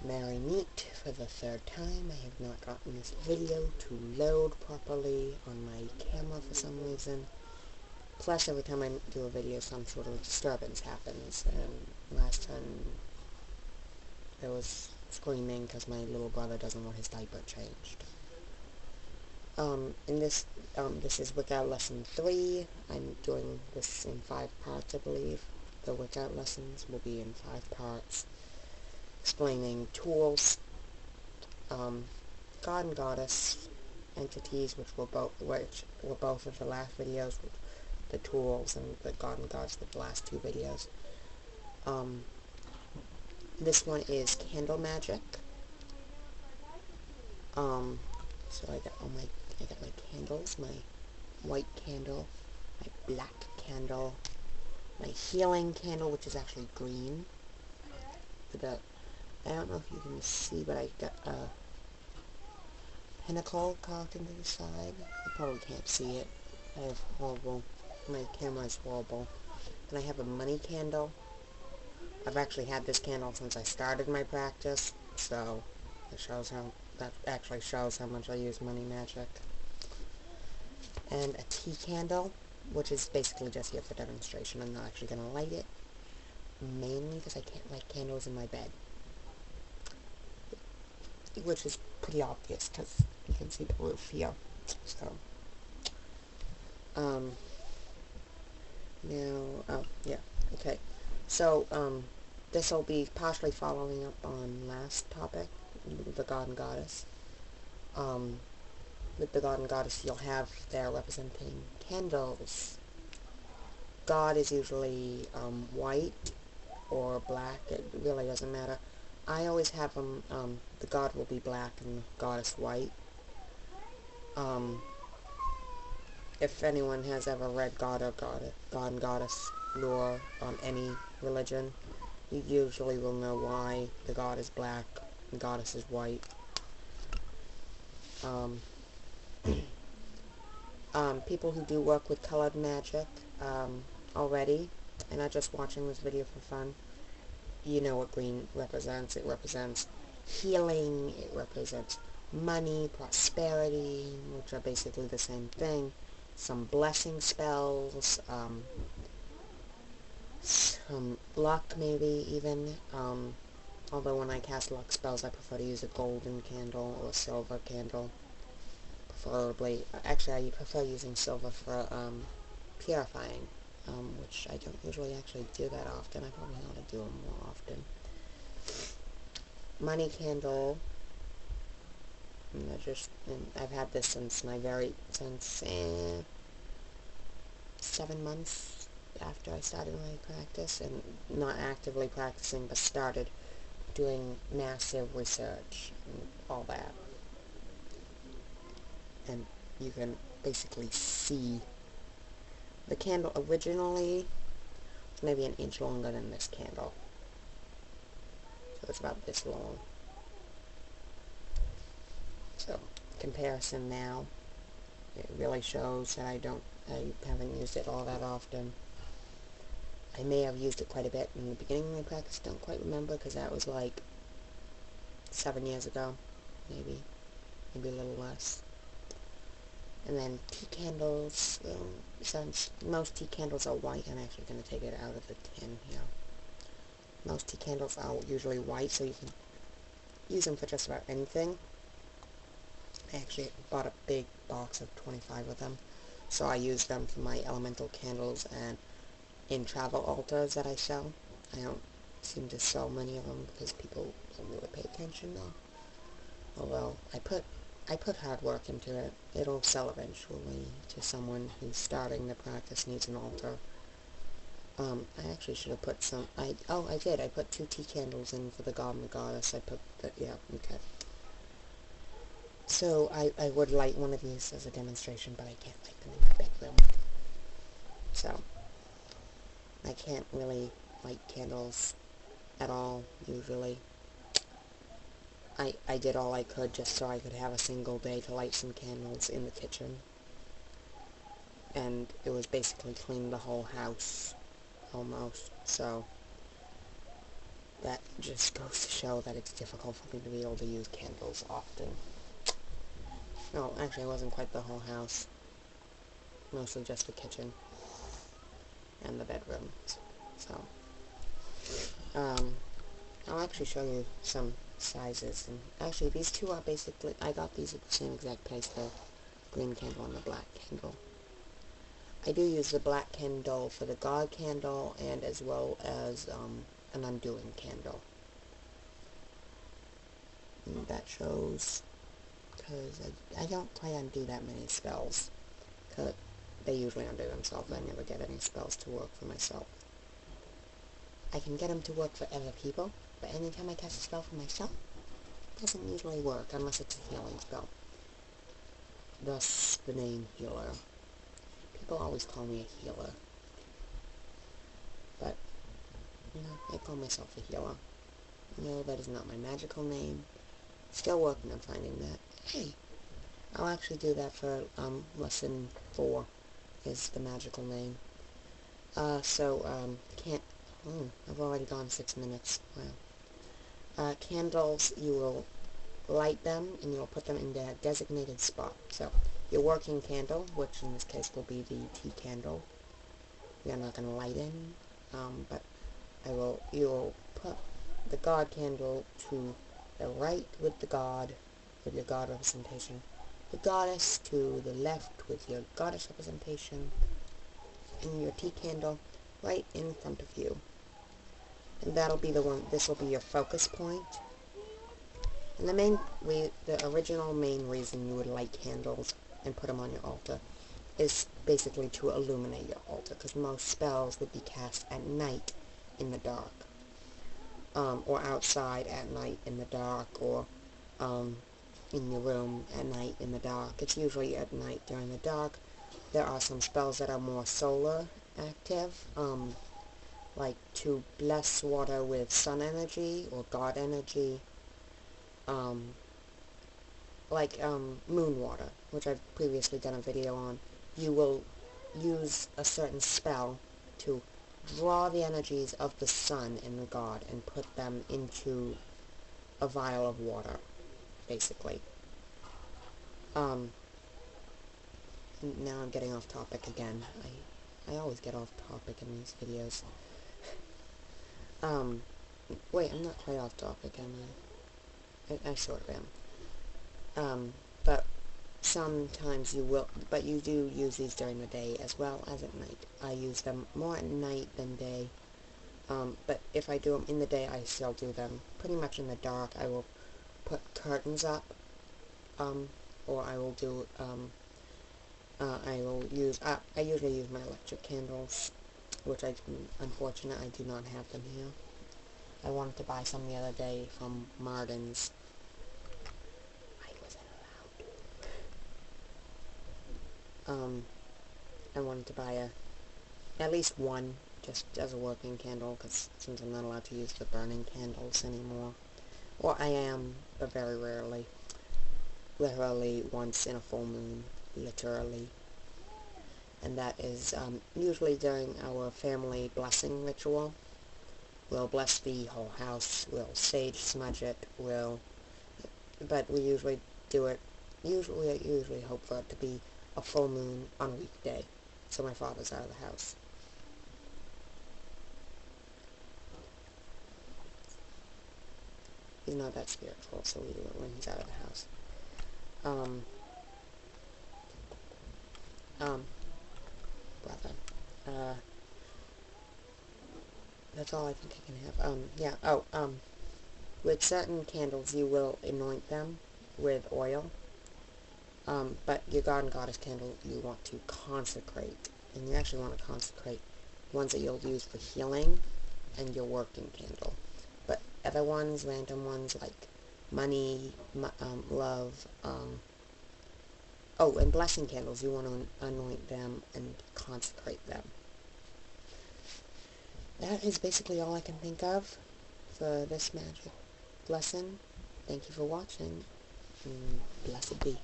Merry Meet for the third time. I have not gotten this video to load properly on my camera for some reason. Plus, every time I do a video, some sort of disturbance happens. And last time, there was screaming because my little brother doesn't want his diaper changed. This is Wicca Lesson 3. I'm doing this in 5 parts, I believe. The Wicca lessons will be in 5 parts. Explaining tools, God and Goddess entities, which were both of the last videos, the tools and the God and Goddess were the last 2 videos. This one is candle magic. So I got my candles, my white candle, my black candle, my healing candle, which is actually green. I don't know if you can see, but I got a pinnacle carved into the side. You probably can't see it. My camera is horrible. And I have a money candle. I've actually had this candle since I started my practice, so that actually shows how much I use money magic. And a tea candle, which is basically just here for demonstration. I'm not actually going to light it, mainly because I can't light candles in my bed. Which is pretty obvious, because you can see the roof here. So, okay. So, this will be partially following up on last topic, the God and Goddess. With the God and Goddess, you'll have there representing candles. God is usually, white or black. It really doesn't matter. I always have them, the God will be black and the Goddess white. If anyone has ever read God and Goddess lore on any religion, you usually will know why the God is black and the Goddess is white. People who do work with colored magic, already, and not just watching this video for fun, you know what green represents. It represents healing, it represents money, prosperity, which are basically the same thing, some blessing spells, some luck maybe even, although when I cast luck spells I prefer to use a golden candle or a silver candle, preferably. Actually, I prefer using silver for, purifying. Which I don't usually actually do that often. I probably ought to do them more often. Money candle. I've had this since 7 months after I started my practice, and not actively practicing, but started doing massive research and all that. And you can basically see the candle originally was maybe an inch longer than this candle. So it's about this long. So, comparison now, it really shows that I haven't used it all that often. I may have used it quite a bit in the beginning of my practice, don't quite remember, because that was like 7 years ago, maybe a little less. And then tea candles, since most tea candles are white, I'm actually going to take it out of the tin here. Most tea candles are usually white, so you can use them for just about anything. I actually bought a big box of 25 of them, so I use them for my elemental candles and in travel altars that I sell. I don't seem to sell many of them because people don't really pay attention though. Although, I put hard work into it. It'll sell eventually to someone who's starting the practice, needs an altar. I actually should have put some, I did. I put 2 tea candles in for the God and the Goddess. Okay. So, I would light one of these as a demonstration, but I can't light them in my bedroom. So, I can't really light candles at all, usually. I did all I could just so I could have a single day to light some candles in the kitchen. And it was basically cleaning the whole house, almost. So, that just goes to show that it's difficult for me to be able to use candles often. No, actually it wasn't quite the whole house. Mostly just the kitchen and the bedroom. So, I'll actually show you some sizes. And actually, these two are basically, I got these at the same exact place, the green candle and the black candle. I do use the black candle for the God candle, and as well as an undoing candle. And that shows, because I don't quite undo that many spells, because they usually undo themselves. I never get any spells to work for myself. I can get them to work for other people, but anytime I cast a spell for myself, it doesn't usually work unless it's a healing spell. Thus, the name healer. People always call me a healer. But, you know, I call myself a healer. No, that is not my magical name. Still working on finding that. Hey, I'll actually do that for, lesson 4 is the magical name. I've already gone 6 minutes. Wow. Candles, you will light them, and you'll put them in their designated spot. So, your working candle, which in this case will be the tea candle, we are not going to light in, but you will put the God candle to the right with the God, with your God representation, the goddess to the left with your goddess representation, and your tea candle right in front of you. And that'll be the one, this will be your focus point. And the original main reason you would light candles and put them on your altar is basically to illuminate your altar, because most spells would be cast at night in the dark, or outside at night in the dark, or in your room at night in the dark. It's usually at night during the dark. There are some spells that are more solar active, like to bless water with sun energy or God energy, like moon water, which I've previously done a video on. You will use a certain spell to draw the energies of the sun and the God and put them into a vial of water, basically. Now I'm getting off topic again. I always get off topic in these videos. Wait, I'm not quite off topic, am I? I sort of am. But sometimes you will, but you do use these during the day as well as at night. I use them more at night than day. But if I do them in the day, I still do them pretty much in the dark. I will put curtains up, or I will do, I usually use my electric candles, which unfortunately, I do not have them here. I wanted to buy some the other day from Martin's. I wasn't allowed. I wanted to buy at least one, just as a working candle, because since I'm not allowed to use the burning candles anymore. Well, I am, but very rarely. Literally once in a full moon, literally. And that is usually during our family blessing ritual. We'll bless the whole house, we'll sage smudge it, but we usually do it, I usually hope for it to be a full moon on a weekday, so my father's out of the house. He's not that spiritual, so we do it when he's out of the house. Brother. That's all I think I can have. With certain candles, you will anoint them with oil. But your God and Goddess candle, you want to consecrate. And you actually want to consecrate ones that you'll use for healing and your working candle. But other ones, random ones like money, love, and blessing candles, you want to anoint them and consecrate them. That is basically all I can think of for this magic lesson. Thank you for watching, and blessed be.